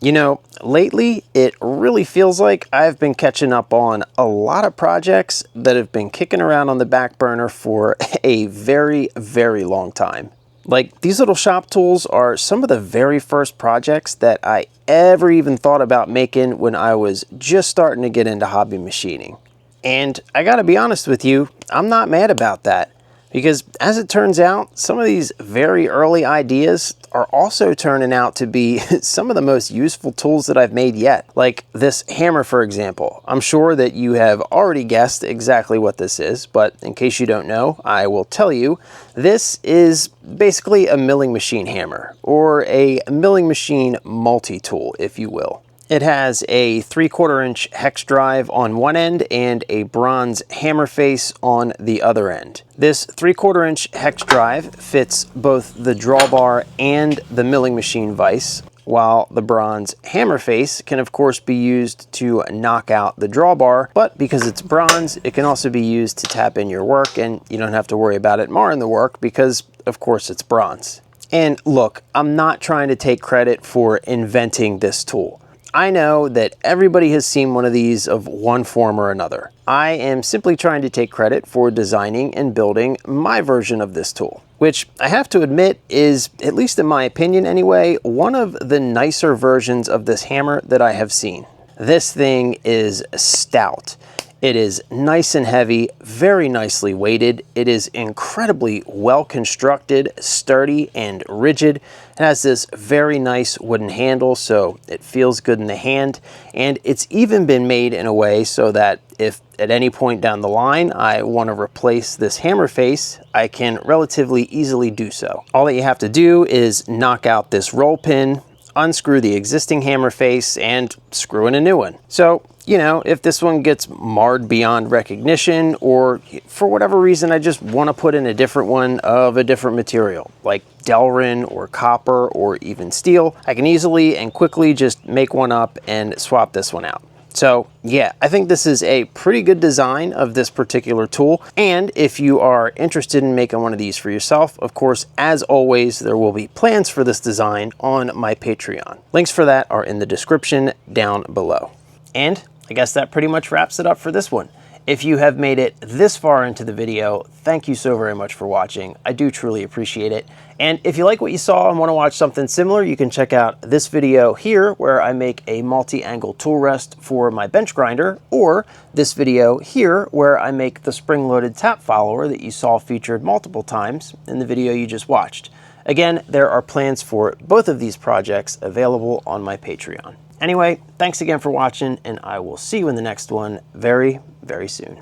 You know, lately it really feels like I've been catching up on a lot of projects that have been kicking around on the back burner for a very, very long time. Like, these little shop tools are some of the very first projects that I ever even thought about making when I was just starting to get into hobby machining. And I gotta be honest with you, I'm not mad about that. Because as it turns out, some of these very early ideas are also turning out to be some of the most useful tools that I've made yet. Like this hammer, for example. I'm sure that you have already guessed exactly what this is, but in case you don't know, I will tell you. This is basically a milling machine hammer, or a milling machine multi-tool, if you will. It has a 3/4 inch hex drive on one end and a bronze hammer face on the other end. This 3/4 inch hex drive fits both the drawbar and the milling machine vise, while the bronze hammer face can of course be used to knock out the drawbar, but because it's bronze, it can also be used to tap in your work, and you don't have to worry about it marring the work because of course it's bronze. And look, I'm not trying to take credit for inventing this tool. I know that everybody has seen one of these of one form or another. I am simply trying to take credit for designing and building my version of this tool, which I have to admit is, at least in my opinion anyway, one of the nicer versions of this hammer that I have seen. This thing is stout. It is nice and heavy, very nicely weighted. It is incredibly well constructed, sturdy, and rigid. It has this very nice wooden handle, so it feels good in the hand. And it's even been made in a way so that if at any point down the line I want to replace this hammer face, I can relatively easily do so. All that you have to do is knock out this roll pin, unscrew the existing hammer face, and screw in a new one. So, you know, if this one gets marred beyond recognition, or for whatever reason I just want to put in a different one of a different material, like Delrin or copper or even steel, I can easily and quickly just make one up and swap this one out. So yeah, I think this is a pretty good design of this particular tool. And if you are interested in making one of these for yourself, of course, as always, there will be plans for this design on my Patreon. Links for that are in the description down below. And I guess that pretty much wraps it up for this one. If you have made it this far into the video, thank you so very much for watching. I do truly appreciate it. And if you like what you saw and want to watch something similar, you can check out this video here where I make a multi-angle tool rest for my bench grinder, or this video here where I make the spring-loaded tap follower that you saw featured multiple times in the video you just watched. Again, there are plans for both of these projects available on my Patreon. Anyway, thanks again for watching, and I will see you in the next one very, very soon.